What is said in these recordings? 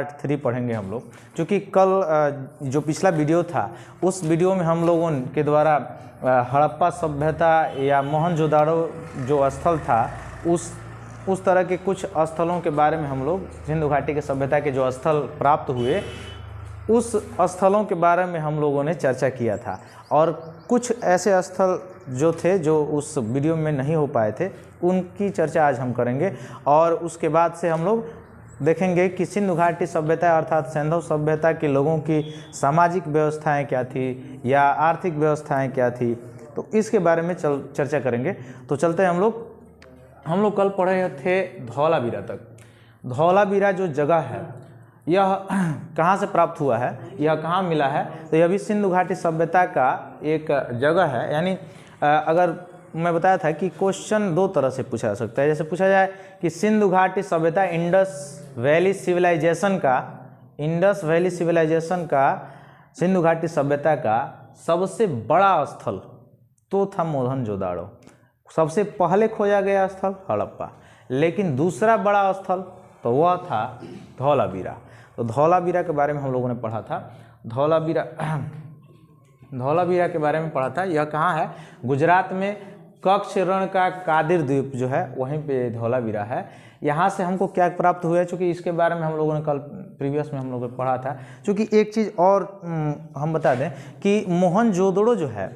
Part 3 पढ़ेंगे हम लोग, क्योंकि कल जो पिछला वीडियो था उस वीडियो में हम लोगों के द्वारा हड़प्पा सभ्यता या मोहनजोदाड़ो जो स्थल था उस तरह के कुछ स्थलों के बारे में हम लोग सिंधु घाटी के सभ्यता के जो स्थल प्राप्त हुए उस स्थलों के बारे में हम लोगों ने चर्चा किया था। और कुछ ऐसे स्थल जो थे जो उस वीडियो में नहीं हो पाए थे उनकी चर्चा आज हम करेंगे। और उसके बाद से हम लोग देखेंगे कि सिंधु घाटी सभ्यता अर्थात सैंधव सभ्यता के लोगों की सामाजिक व्यवस्थाएं क्या थी या आर्थिक व्यवस्थाएं क्या थी, तो इसके बारे में चर्चा करेंगे। तो चलते हैं हम लोग कल पढ़े थे धौलावीरा तक। धौलावीरा जो जगह है यह कहाँ से प्राप्त हुआ है, यह कहाँ मिला है, तो यह भी सिंधु घाटी सभ्यता का एक जगह है। यानी अगर मैं बताया था कि क्वेश्चन दो तरह से पूछा जा सकता है। जैसे पूछा जाए कि सिंधु घाटी सभ्यता इंडस वैली सिविलाइजेशन का सिंधु घाटी सभ्यता का सबसे बड़ा स्थल तो था मोहनजोदाड़ो। सबसे पहले खोजा गया स्थल हड़प्पा, लेकिन दूसरा बड़ा स्थल तो वह था धौलावीरा। तो धौलावीरा के बारे में हम लोगों ने पढ़ा था। धौलावीरा के बारे में पढ़ा था। यह कहाँ है? गुजरात में कच्छ रण का कादिर द्वीप जो है वहीं पे धौलावीरा है। यहाँ से हमको क्या प्राप्त हुआ है, चूँकि इसके बारे में हम लोगों ने कल प्रीवियस में हम लोगों ने पढ़ा था। चूँकि एक चीज़ और हम बता दें कि मोहनजोदड़ो जो है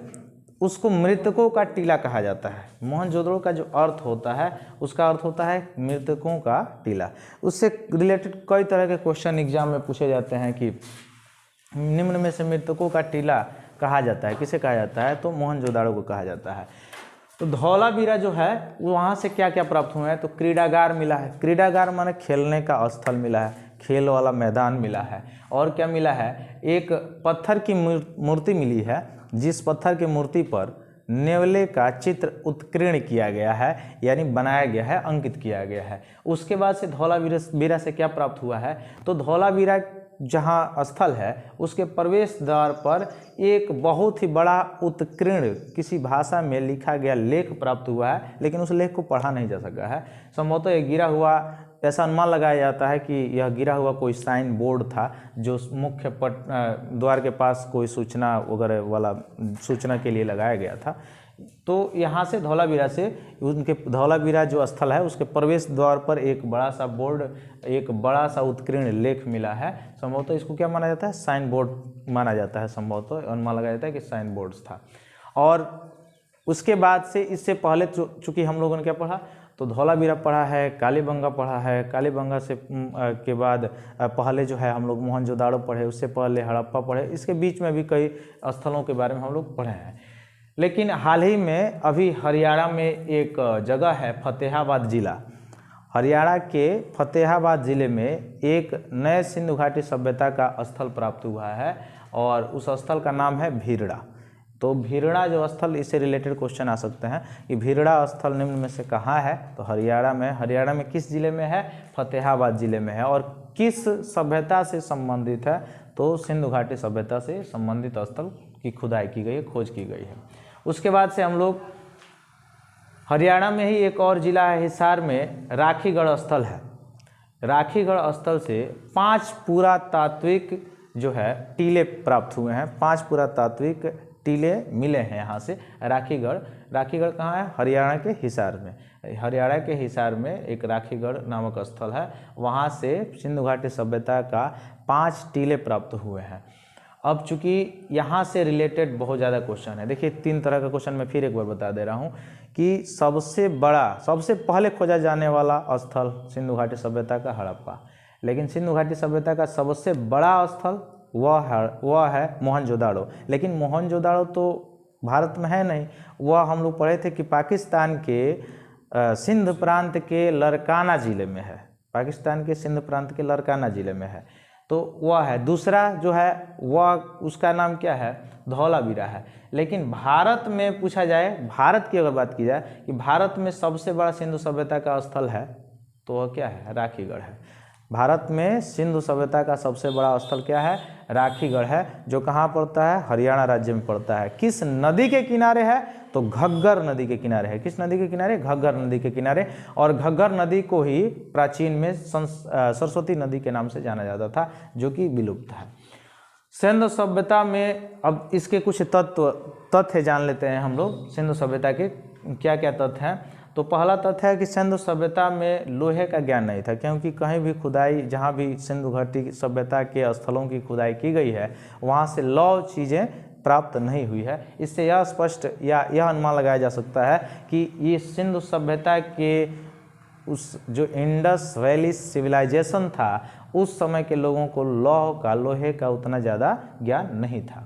उसको मृतकों का टीला कहा जाता है। मोहनजोदड़ो का जो अर्थ होता है उसका अर्थ होता है मृतकों का टीला। उससे रिलेटेड कई तरह के क्वेश्चन एग्जाम में पूछे जाते हैं कि निम्न में से मृतकों का टीला कहा जाता है, किसे कहा जाता है, तो मोहनजोदाड़ो को कहा जाता है। तो धौलावीरा जो है वहाँ से क्या क्या प्राप्त हुआ है, तो क्रीडागार मिला है। क्रीडागार माने खेलने का स्थल मिला है, खेल वाला मैदान मिला है। और क्या मिला है, एक पत्थर की मूर्ति मिली है जिस पत्थर की मूर्ति पर नेवले का चित्र उत्कीर्ण किया गया है, यानी बनाया गया है, अंकित किया गया है। उसके बाद से धौलावीरा से क्या प्राप्त हुआ है, तो धौलावीरा जहाँ स्थल है उसके प्रवेश द्वार पर एक बहुत ही बड़ा उत्कीर्ण किसी भाषा में लिखा गया लेख प्राप्त हुआ है, लेकिन उस लेख को पढ़ा नहीं जा सका है। संभवतः ये गिरा हुआ, ऐसा अनुमान लगाया जाता है कि यह गिरा हुआ कोई साइन बोर्ड था जो मुख्य द्वार के पास कोई सूचना वगैरह वाला सूचना के लिए लगाया गया था। तो यहाँ से धौलावीरा जो स्थल है उसके प्रवेश द्वार पर एक बड़ा सा बोर्ड, एक बड़ा सा उत्कीर्ण लेख मिला है। संभवतः इसको क्या माना जाता है, साइन बोर्ड माना जाता है। संभवतः अनुमान लगाया जाता है कि साइन बोर्ड था। और उसके बाद से इससे पहले चूँकि हम लोगों ने क्या पढ़ा, तो धौलावीरा पढ़ा है, कालीबंगा पढ़ा है। कालीबंगा से के बाद पहले जो है हम लोग मोहनजोदाड़ो पढ़े, उससे पहले हड़प्पा पढ़े। इसके बीच में भी कई स्थलों के बारे में हम लोग पढ़े हैं। लेकिन हाल ही में अभी हरियाणा में एक जगह है फतेहाबाद ज़िला। हरियाणा के फतेहाबाद ज़िले में एक नए सिंधु घाटी सभ्यता का स्थल प्राप्त हुआ है और उस स्थल का नाम है भीरड़ा। तो भीरड़ा जो स्थल, इससे रिलेटेड क्वेश्चन आ सकते हैं कि भीरड़ा स्थल निम्न में से कहाँ है, तो हरियाणा में किस ज़िले में है, फतेहाबाद ज़िले में है। और किस सभ्यता से संबंधित है, तो सिंधु घाटी सभ्यता से संबंधित स्थल की खुदाई की गई है, खोज की गई है। उसके बाद से हम लोग हरियाणा में ही एक और ज़िला है हिसार में, राखीगढ़ स्थल है। राखीगढ़ स्थल से 5 पुरातात्विक जो है टीले प्राप्त हुए हैं। 5 पुरातात्विक टीले मिले हैं यहाँ से। राखीगढ़ कहाँ है, हरियाणा के हिसार में। हरियाणा के हिसार में एक राखीगढ़ नामक स्थल है, वहाँ से सिंधु घाटी सभ्यता का 5 टीले प्राप्त हुए हैं। अब चूँकि यहाँ से रिलेटेड बहुत ज़्यादा क्वेश्चन है। देखिए 3 तरह का क्वेश्चन मैं फिर एक बार बता दे रहा हूँ कि सबसे पहले खोजा जाने वाला स्थल सिंधु घाटी सभ्यता का हड़प्पा, लेकिन सिंधु घाटी सभ्यता का सबसे बड़ा स्थल वह है मोहनजोदाड़ो। लेकिन मोहनजोदाड़ो तो भारत में है नहीं, वह हम लोग पढ़े थे कि पाकिस्तान के सिंध प्रांत के लरकाना ज़िले में है। पाकिस्तान के सिंध प्रांत के लरकाना ज़िले में है, तो वह है। दूसरा जो है वह, उसका नाम क्या है, धौलावीरा है। लेकिन भारत में पूछा जाए, भारत की अगर बात की जाए कि भारत में सबसे बड़ा सिंधु सभ्यता का स्थल है, तो वह क्या है, राखीगढ़ है। भारत में सिंधु सभ्यता का सबसे बड़ा स्थल क्या है? राखीगढ़ है, जो कहाँ पड़ता है? हरियाणा राज्य में पड़ता है। किस नदी के किनारे है? तो घग्गर नदी के किनारे है। किस नदी के किनारे? घग्गर नदी के किनारे। और घग्गर नदी को ही प्राचीन में सरस्वती नदी के नाम से जाना जाता था, जो कि विलुप्त है। सिंधु सभ्यता में अब इसके कुछ तथ्य जान लेते हैं हम लोग। सिंधु सभ्यता के क्या क्या तथ्य हैं? तो पहला तथ्य है कि सिंधु सभ्यता में लोहे का ज्ञान नहीं था, क्योंकि कहीं भी खुदाई, जहाँ भी सिंधु घाटी सभ्यता के स्थलों की खुदाई की गई है, वहाँ से लौह चीज़ें प्राप्त नहीं हुई है। इससे यह स्पष्ट या यह अनुमान लगाया जा सकता है कि ये सिंधु सभ्यता के उस जो इंडस वैली सिविलाइजेशन था, उस समय के लोगों को लोहे का उतना ज़्यादा ज्ञान नहीं था।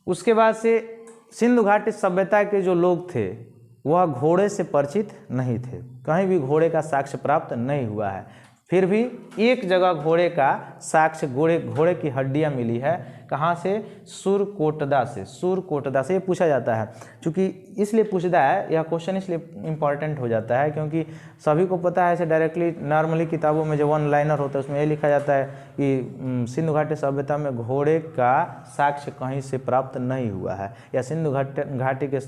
उसके बाद से सिंधु घाटी सभ्यता के जो लोग थे वह घोड़े से परिचित नहीं थे। कहीं भी घोड़े का साक्ष्य प्राप्त नहीं हुआ है। फिर भी एक जगह घोड़े का साक्ष्य, घोड़े की हड्डियां मिली है। कहाँ से? सुरकोटदा से। सुरकोटदा से ये पूछा जाता है, क्योंकि इसलिए पूछता है, यह क्वेश्चन इसलिए इम्पॉर्टेंट हो जाता है क्योंकि सभी को पता है, ऐसे डायरेक्टली नॉर्मली किताबों में जो वन लाइनर होता है उसमें ये लिखा जाता है कि सिंधु घाटी सभ्यता में घोड़े का साक्ष्य कहीं से प्राप्त नहीं हुआ है, या सिंधु घाटी के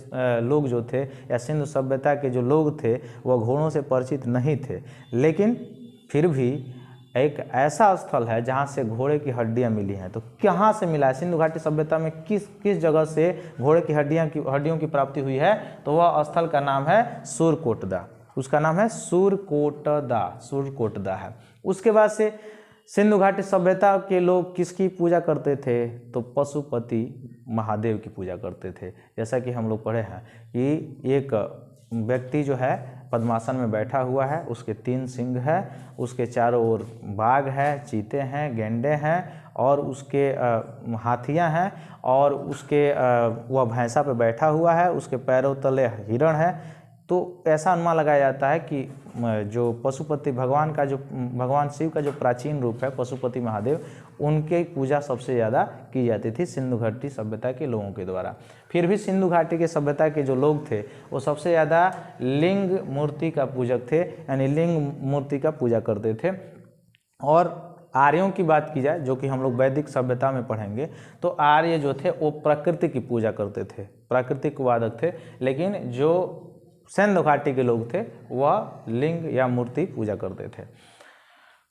लोग जो थे, या सिंधु सभ्यता के जो लोग थे, वह घोड़ों से परिचित नहीं थे। लेकिन फिर भी एक ऐसा स्थल है जहाँ से घोड़े की हड्डियाँ मिली हैं। तो कहाँ से मिला है? सिंधु घाटी सभ्यता में किस जगह से घोड़े की हड्डियों की प्राप्ति हुई है? तो वह स्थल का नाम है सुरकोटदा। उसका नाम है सुरकोटदा है। उसके बाद से सिंधु घाटी सभ्यता के लोग किसकी पूजा करते थे? तो पशुपति महादेव की पूजा करते थे। जैसा कि हम लोग पढ़े हैं कि एक व्यक्ति जो है पद्मासन में बैठा हुआ है, उसके 3 सिंह है, उसके चारों ओर बाघ है, चीते हैं, गेंडे हैं, और उसके हाथियां हैं, और उसके वह भैंसा पे बैठा हुआ है, उसके पैरों तले हिरण है। तो ऐसा अनुमान लगाया जाता है कि जो पशुपति भगवान शिव का जो प्राचीन रूप है पशुपति महादेव, उनके पूजा सबसे ज़्यादा की जाती थी सिंधु घाटी सभ्यता के लोगों के द्वारा। फिर भी सिंधु घाटी के सभ्यता के जो लोग थे वो सबसे ज़्यादा लिंग मूर्ति का पूजक थे, यानी लिंग मूर्ति का पूजा करते थे। और आर्यों की बात की जाए, जो कि हम लोग वैदिक सभ्यता में पढ़ेंगे, तो आर्य जो थे वो प्रकृति की पूजा करते थे, प्राकृतिक वादक थे। लेकिन जो सिंधु घाटी के लोग थे वह लिंग या मूर्ति पूजा करते थे।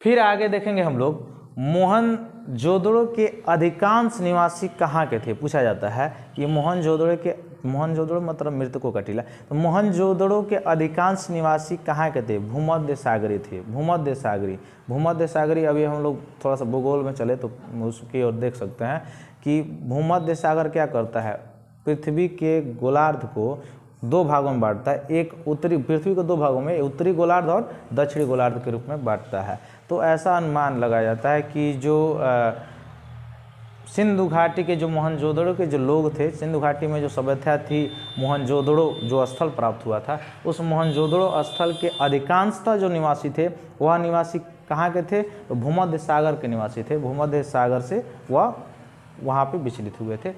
फिर आगे देखेंगे हम लोग, मोहनजोदड़ो के अधिकांश निवासी कहाँ के थे? पूछा जाता है कि मोहनजोदड़ो मतलब मृतकों का टीला, तो मोहनजोदड़ो के अधिकांश निवासी कहाँ के थे? भूमध्य सागरी थे। भूमध्य सागरी अभी हम लोग थोड़ा सा भूगोल में चले तो उसकी ओर देख सकते हैं कि भूमध्य सागर क्या करता है? पृथ्वी के गोलार्ध को 2 भागों में बांटता है। एक उत्तरी, पृथ्वी को 2 भागों में, उत्तरी गोलार्ध और दक्षिणी गोलार्ध के रूप में बांटता है। तो ऐसा अनुमान लगाया जाता है कि जो सिंधु घाटी के जो मोहनजोदड़ो के जो लोग थे, सिंधु घाटी में जो सभ्यता थी, मोहनजोदड़ो जो स्थल प्राप्त हुआ था, उस मोहनजोदड़ो स्थल के अधिकांशतः जो निवासी थे वह निवासी कहाँ के थे? तो भूमध्य सागर के निवासी थे। भूमध्य सागर से वह वहाँ पे विचलित हुए थे।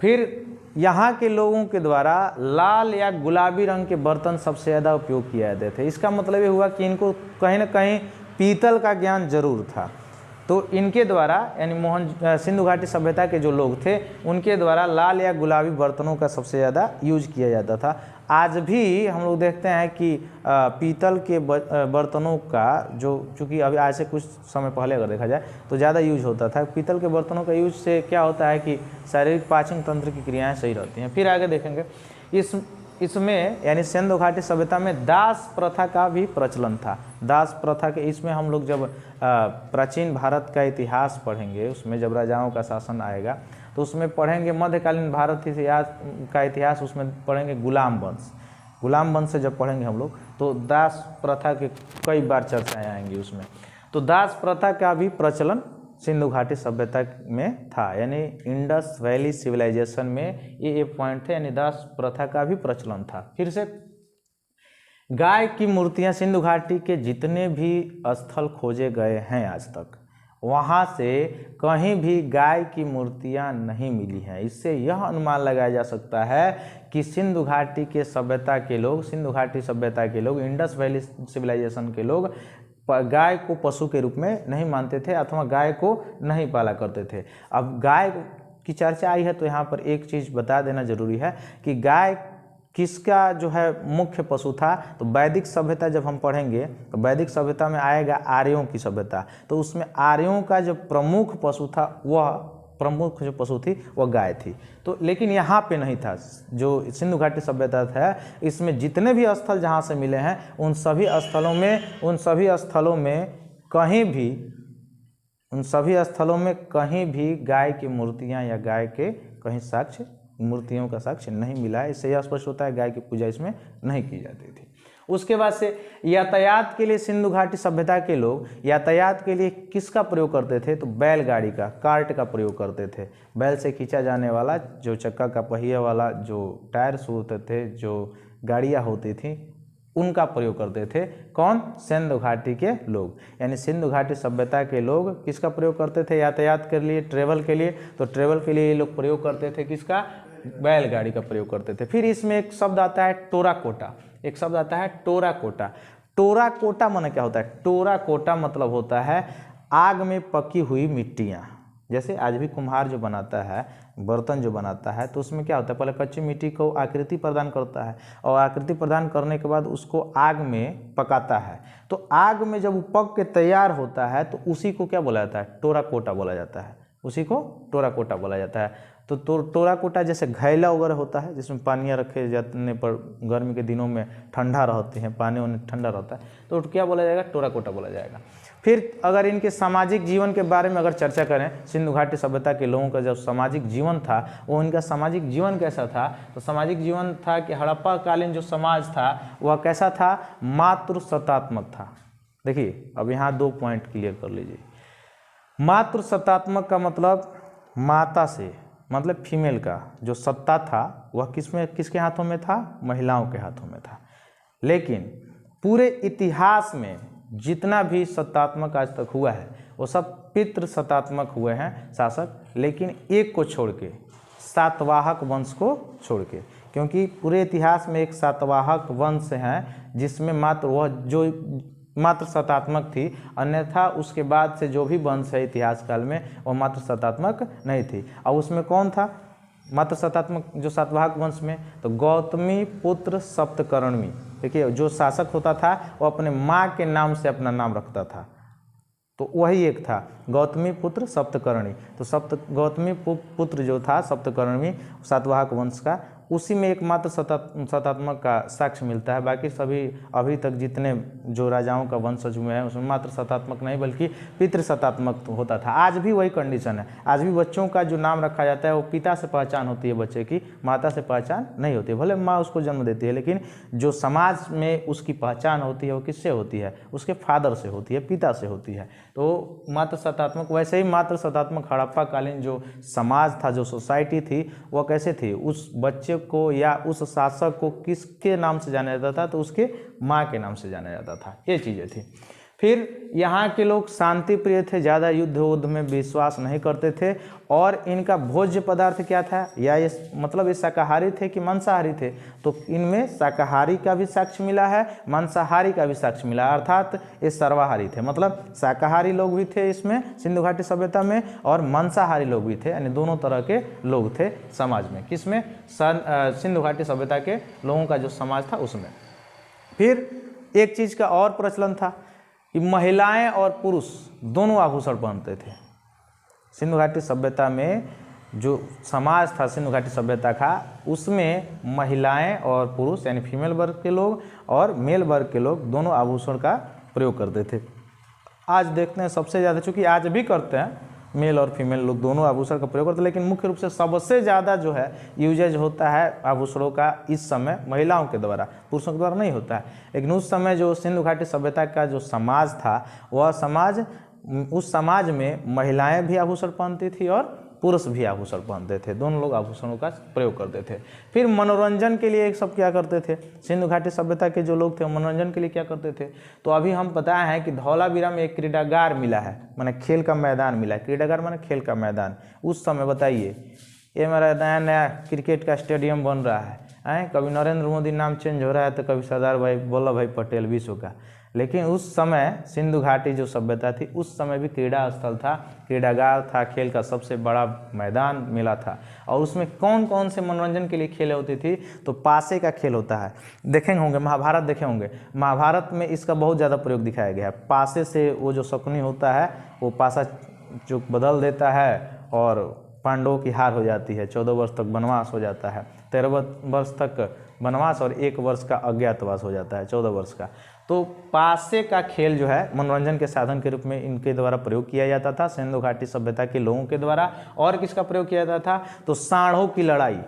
फिर यहाँ के लोगों के द्वारा लाल या गुलाबी रंग के बर्तन सबसे ज़्यादा उपयोग किए जाते थे। इसका मतलब ये हुआ कि इनको कहीं ना कहीं पीतल का ज्ञान जरूर था। तो इनके द्वारा, यानी सिंधु घाटी सभ्यता के जो लोग थे उनके द्वारा लाल या गुलाबी बर्तनों का सबसे ज़्यादा यूज किया जाता था। आज भी हम लोग देखते हैं कि पीतल के बर्तनों का जो, चूँकि अभी आज से कुछ समय पहले अगर देखा जाए तो ज़्यादा यूज होता था। पीतल के बर्तनों का यूज से क्या होता है कि शारीरिक पाचन तंत्र की क्रियाएँ सही रहती हैं। फिर आगे देखेंगे, इसमें यानी सिंधु घाटी सभ्यता में दास प्रथा का भी प्रचलन था। दास प्रथा के, इसमें हम लोग जब प्राचीन भारत का इतिहास पढ़ेंगे, उसमें जब राजाओं का शासन आएगा तो उसमें पढ़ेंगे मध्यकालीन भारत का इतिहास, उसमें पढ़ेंगे गुलाम वंश से जब पढ़ेंगे हम लोग तो दास प्रथा के कई बार चर्चाएँ आएंगी उसमें। तो दास प्रथा का भी प्रचलन सिंधु घाटी सभ्यता में था, यानी इंडस वैली सिविलाइजेशन में ये एक पॉइंट थे, यानी दास प्रथा का भी प्रचलन था। फिर से गाय की मूर्तियां, सिंधु घाटी के जितने भी स्थल खोजे गए हैं आज तक, वहाँ से कहीं भी गाय की मूर्तियां नहीं मिली हैं। इससे यह अनुमान लगाया जा सकता है कि सिंधु घाटी के सभ्यता के लोग, सिंधु घाटी सभ्यता के लोग, इंडस वैली सिविलाइजेशन के लोग गाय को पशु के रूप में नहीं मानते थे अथवा गाय को नहीं पाला करते थे। अब गाय की चर्चा आई है तो यहाँ पर एक चीज़ बता देना जरूरी है कि गाय किसका जो है मुख्य पशु था। तो वैदिक सभ्यता जब हम पढ़ेंगे तो वैदिक सभ्यता में आएगा आर्यों की सभ्यता, तो उसमें आर्यों का जो प्रमुख पशु था वह प्रमुख जो पशु थी वह गाय थी। तो लेकिन यहाँ पे नहीं था। जो सिंधु घाटी सभ्यता था इसमें जितने भी स्थल जहाँ से मिले हैं उन सभी स्थलों में कहीं भी गाय की मूर्तियाँ या गाय के कहीं साक्ष्य मूर्तियों का साक्ष्य नहीं मिला है। इससे यह स्पष्ट होता है गाय की पूजा इसमें नहीं की जाती थी। उसके बाद से यातायात के लिए सिंधु घाटी सभ्यता के लोग यातायात के लिए किसका प्रयोग करते थे? तो बैलगाड़ी का, कार्ट का प्रयोग करते थे। बैल से खींचा जाने वाला जो चक्का का पहिया वाला जो टायर्स होते थे, जो गाड़ियाँ होती थी, उनका प्रयोग करते थे। कौन? सिंधु घाटी के लोग। यानी सिंधु घाटी सभ्यता के लोग किसका प्रयोग करते थे यातायात के लिए, ट्रेवल के लिए? तो ट्रेवल के लिए ये लोग प्रयोग करते थे किसका? बैलगाड़ी का प्रयोग करते थे। फिर इसमें एक शब्द आता है टोराकोटा। एक शब्द आता है टोराकोटा। टोराकोटा माने क्या होता है? टोराकोटा मतलब होता है आग में पकी हुई मिट्टियाँ। जैसे आज भी कुम्हार जो बनाता है, बर्तन जो बनाता है, तो उसमें क्या होता है? पहले कच्ची मिट्टी को आकृति प्रदान करता है और आकृति प्रदान करने के बाद उसको आग में पकाता है। तो आग में जब वो पक के तैयार होता है तो उसी को क्या बोला जाता है? टोराकोटा बोला जाता है। उसी को टोराकोटा बोला जाता है। तो टोराकोटा जैसे घैला वगैरह होता है जिसमें पानियाँ रखे जाने पर गर्मी के दिनों में ठंडा रहते हैं, पानी उन्हें ठंडा रहता है, तो क्या बोला जाएगा? टोराकोटा बोला जाएगा। फिर अगर इनके सामाजिक जीवन के बारे में अगर चर्चा करें, सिंधु घाटी सभ्यता के लोगों का जो सामाजिक जीवन था वो इनका सामाजिक जीवन कैसा था? तो सामाजिक जीवन था कि हड़प्पा कालीन जो समाज था वह कैसा था? मातृ सत्तात्मक था। देखिए अब यहाँ 2 पॉइंट क्लियर कर लीजिए। मातृ सत्तात्मक का मतलब माता से, मतलब फीमेल का जो सत्ता था वह किसके हाथों में था? महिलाओं के हाथों में था। लेकिन पूरे इतिहास में जितना भी सत्तात्मक आज तक हुआ है वो सब पितृ सत्तात्मक हुए हैं शासक, लेकिन एक को छोड़ के, सातवाहक वंश को छोड़ के। क्योंकि पूरे इतिहास में एक सातवाहक वंश है जिसमें मात्र वह जो मात्र सत्तात्मक थी, अन्यथा उसके बाद से जो भी वंश है इतिहास काल में वह मात्र सत्तात्मक नहीं थी। और उसमें कौन था मात्र सत्तात्मक जो सातवाहक वंश में? तो गौतमी पुत्र सप्तकर्णी। देखिए जो शासक होता था वो अपने माँ के नाम से अपना नाम रखता था, तो वही एक था गौतमी पुत्र सप्तकर्णी। तो गौतमी पुत्र जो था सप्तकर्णी सातवाहक वंश का, उसी में एकमात्र सत्तात्मक का साक्ष्य मिलता है। बाकी सभी अभी तक जितने जो राजाओं का वंशज हुए हैं उसमें मात्र सत्तात्मक नहीं बल्कि पितृ सत्तात्मक होता था। आज भी वही कंडीशन है। आज भी बच्चों का जो नाम रखा जाता है वो पिता से पहचान होती है बच्चे की, माता से पहचान नहीं होती है। भले माँ उसको जन्म देती है लेकिन जो समाज में उसकी पहचान होती है वो किससे होती है? उसके फादर से होती है, पिता से होती है। तो मात्र सत्तात्मक, वैसे ही मात्र सत्तात्मक हड़प्पा कालीन जो समाज था, जो सोसाइटी थी, वह कैसे थी? उस बच्चे को या उस शासक को किसके नाम से जाना जाता था? तो उसके माँ के नाम से जाना जाता था। ये चीज़ें थी। फिर यहाँ के लोग शांति प्रिय थे, ज़्यादा युद्ध में विश्वास नहीं करते थे। और इनका भोज्य पदार्थ क्या था? या ये मतलब ये शाकाहारी थे कि मांसाहारी थे? तो इनमें शाकाहारी का भी साक्ष्य मिला है, मांसाहारी का भी साक्ष्य मिला, अर्थात ये सर्वाहारी थे। मतलब शाकाहारी लोग भी थे इसमें सिंधु घाटी सभ्यता में और मांसाहारी लोग भी थे, यानी दोनों तरह के लोग थे समाज में। किसमें? सिंधु घाटी सभ्यता के लोगों का जो समाज था उसमें। फिर एक चीज़ का और प्रचलन था कि महिलाएं और पुरुष दोनों आभूषण पहनते थे। सिंधु घाटी सभ्यता में जो समाज था सिंधु घाटी सभ्यता का, उसमें महिलाएं और पुरुष यानी फीमेल वर्ग के लोग और मेल वर्ग के लोग दोनों आभूषण का प्रयोग करते थे। आज देखते हैं सबसे ज़्यादा, चूँकि आज भी करते हैं, मेल और फीमेल लोग दोनों आभूषण का प्रयोग करते हैं, लेकिन मुख्य रूप से सबसे ज़्यादा जो है यूजेज होता है आभूषणों का इस समय महिलाओं के द्वारा, पुरुषों के द्वारा नहीं होता है। लेकिन उस समय जो सिंधु घाटी सभ्यता का जो समाज था वह समाज, उस समाज में महिलाएं भी आभूषण पहनती थी और पुरुष भी आभूषण पहनते थे, दोनों लोग आभूषणों का प्रयोग करते थे। फिर मनोरंजन के लिए एक सब क्या करते थे? सिंधु घाटी सभ्यता के जो लोग थे मनोरंजन के लिए क्या करते थे? तो अभी हम पता है कि धौलावीरा में एक क्रीडागार मिला है, माने खेल का मैदान मिला है। क्रीडागार माने खेल का मैदान। उस समय बताइए, ये मेरा नया नया क्रिकेट का स्टेडियम बन रहा है, कभी नरेंद्र मोदी नाम चेंज हो रहा है तो कभी सरदार वल्लभ भाई पटेल विश्व का, लेकिन उस समय सिंधु घाटी जो सभ्यता थी उस समय भी क्रीड़ा स्थल था, क्रीडागार था, खेल का सबसे बड़ा मैदान मिला था। और उसमें कौन कौन से मनोरंजन के लिए खेल होती थी, तो पासे का खेल होता है, देखेंगे होंगे, महाभारत देखे होंगे, महाभारत में इसका बहुत ज़्यादा प्रयोग दिखाया गया है। पासे से वो जो शकुनी होता है वो पासा जो बदल देता है और पांडवों की हार हो जाती है, 14 वर्ष तक वनवास हो जाता है, 13 वर्ष तक वनवास और 1 वर्ष का अज्ञातवास हो जाता है, 14 वर्ष का। तो पासे का खेल जो है मनोरंजन के साधन के रूप में इनके द्वारा प्रयोग किया जाता था सिंधु घाटी सभ्यता के लोगों के द्वारा। और किसका प्रयोग किया जाता था, तो सांडों की लड़ाई,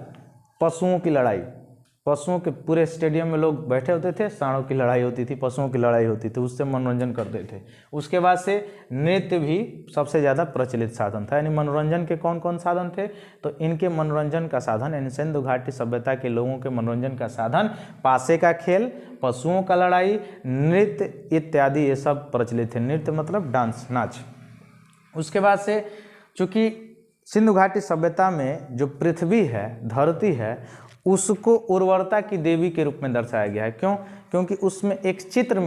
पशुओं की लड़ाई, पशुओं के पूरे स्टेडियम में लोग बैठे होते थे, सांडों की लड़ाई होती थी, पशुओं की लड़ाई होती थी, उससे मनोरंजन करते थे। उसके बाद से नृत्य भी सबसे ज़्यादा प्रचलित साधन था। यानी मनोरंजन के कौन कौन साधन थे, तो इनके मनोरंजन का साधन यानी सिंधु घाटी सभ्यता के लोगों के मनोरंजन का साधन पासे का खेल, पशुओं का लड़ाई, नृत्य इत्यादि ये सब प्रचलित थे। नृत्य मतलब डांस, नाच। उसके बाद से चूँकि सिंधु घाटी सभ्यता में जो पृथ्वी है, धरती है, उसको उर्वरता की देवी के रूप में दर्शाया गया है। क्यों? क्योंकि उसमें एक चित्र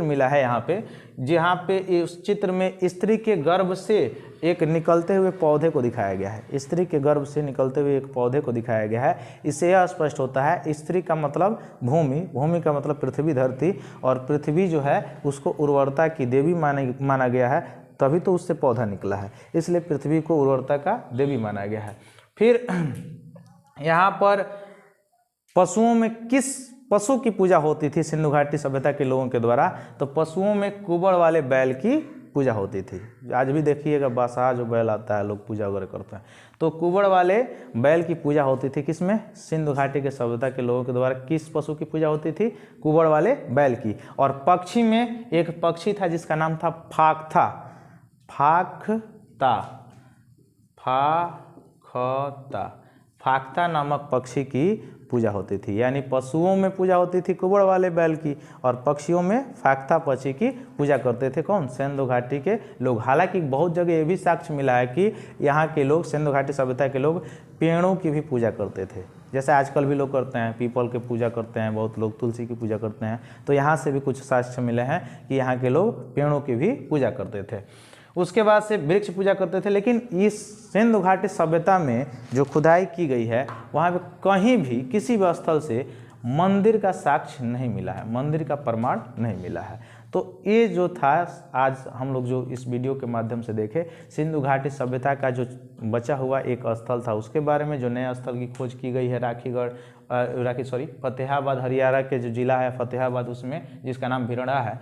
मिला है यहाँ पे, जहाँ पे उस चित्र में स्त्री के गर्भ से एक निकलते हुए पौधे को दिखाया गया है। स्त्री के गर्भ से निकलते हुए एक पौधे को दिखाया गया है। इससे यह स्पष्ट होता है स्त्री का मतलब भूमि, भूमि का मतलब पृथ्वी, धरती, और पृथ्वी जो है उसको उर्वरता की देवी माना गया है, तभी तो उससे पौधा निकला है, इसलिए पृथ्वी को उर्वरता का देवी माना गया है। फिर यहाँ पर पशुओं में किस पशु की पूजा होती थी सिंधु घाटी सभ्यता के लोगों के द्वारा, तो पशुओं में कुबड़ वाले बैल की पूजा होती थी। आज भी देखिएगा बासा जो बैल आता है लोग पूजा वगैरह करते हैं, तो कुबड़ वाले बैल की पूजा होती थी। किसमें? सिंधु घाटी के सभ्यता के लोगों के द्वारा किस पशु की पूजा होती थी? कुबड़ वाले बैल की। और पक्षी में एक पक्षी था जिसका नाम था फाख्ता, फाख्ता नामक पक्षी की पूजा होती थी। यानी पशुओं में पूजा होती थी कुबड़ वाले बैल की, और पक्षियों में फाख्ता पक्षी की पूजा करते थे कौन? सिंधु घाटी के लोग। हालांकि बहुत जगह ये भी साक्ष्य मिला है कि यहाँ के लोग, सिंधु घाटी सभ्यता के लोग, पेड़ों की भी पूजा करते थे, जैसे आजकल भी लोग करते हैं, पीपल की पूजा करते हैं, बहुत लोग तुलसी की पूजा करते हैं। तो यहाँ से भी कुछ साक्ष्य मिले हैं कि यहाँ के लोग पेड़ों की भी पूजा करते थे। उसके बाद से वृक्ष पूजा करते थे। लेकिन इस सिंधु घाटी सभ्यता में जो खुदाई की गई है वहाँ पे कहीं भी किसी भी स्थल से मंदिर का साक्ष्य नहीं मिला है, मंदिर का प्रमाण नहीं मिला है। तो ये जो था आज हम लोग जो इस वीडियो के माध्यम से देखे, सिंधु घाटी सभ्यता का जो बचा हुआ एक स्थल था उसके बारे में, जो नया स्थल की खोज की गई है फतेहाबाद, हरियाणा के जो जिला है फतेहाबाद, उसमें जिसका नाम भिरड़ा है,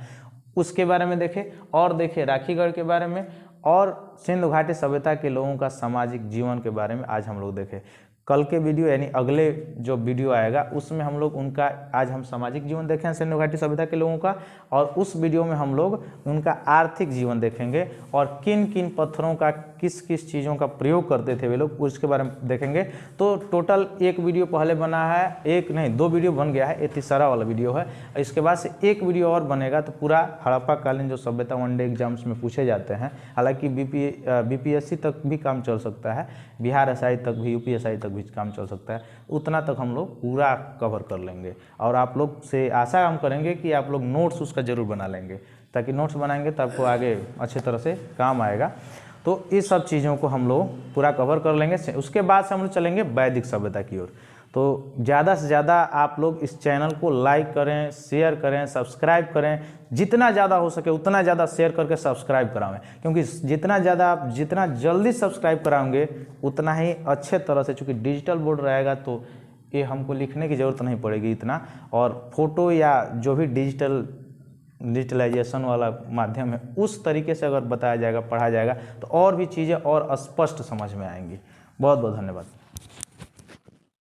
उसके बारे में देखें। और देखें राखीगढ़ के बारे में, और सिंधु घाटी सभ्यता के लोगों का सामाजिक जीवन के बारे में आज हम लोग देखें। कल के वीडियो यानी अगले जो वीडियो आएगा उसमें हम लोग उनका, आज हम सामाजिक जीवन देखें सिंधु घाटी सभ्यता के लोगों का, और उस वीडियो में हम लोग उनका आर्थिक जीवन देखेंगे और किन किन पत्थरों का, किस किस चीज़ों का प्रयोग करते थे वे लोग, उसके बारे में देखेंगे। तो टोटल एक वीडियो पहले बना है, एक नहीं 2 वीडियो बन गया है, ये तीसरा वाला वीडियो है। इसके बाद से एक वीडियो और बनेगा, तो पूरा हड़प्पा कालीन जो सभ्यता वनडे एग्जाम्स में पूछे जाते हैं, हालांकि बीपीएससी तक भी काम चल सकता है, बिहार एसआई तक भी, यूपीएसआई तक भी काम चल सकता है, उतना तक हम लोग पूरा कवर कर लेंगे। और आप लोग से आशा हम करेंगे कि आप लोग नोट्स उसका जरूर बना लेंगे, ताकि नोट्स बनाएंगे तो आपको आगे अच्छे तरह से काम आएगा। तो इस सब चीज़ों को हम लोग पूरा कवर कर लेंगे। उसके बाद से हम लोग चलेंगे वैदिक सभ्यता की ओर। तो ज़्यादा से ज़्यादा आप लोग इस चैनल को लाइक करें, शेयर करें, सब्सक्राइब करें, जितना ज़्यादा हो सके उतना ज़्यादा शेयर करके सब्सक्राइब करावें, क्योंकि जितना ज़्यादा आप जितना जल्दी सब्सक्राइब कराएंगे उतना ही अच्छे तरह से, चूँकि डिजिटल बोर्ड रहेगा तो ये हमको लिखने की ज़रूरत नहीं पड़ेगी इतना, और फोटो या जो भी डिजिटलाइजेशन वाला माध्यम है उस तरीके से अगर बताया जाएगा, पढ़ा जाएगा, तो और भी चीज़ें और स्पष्ट समझ में आएंगी। बहुत बहुत धन्यवाद।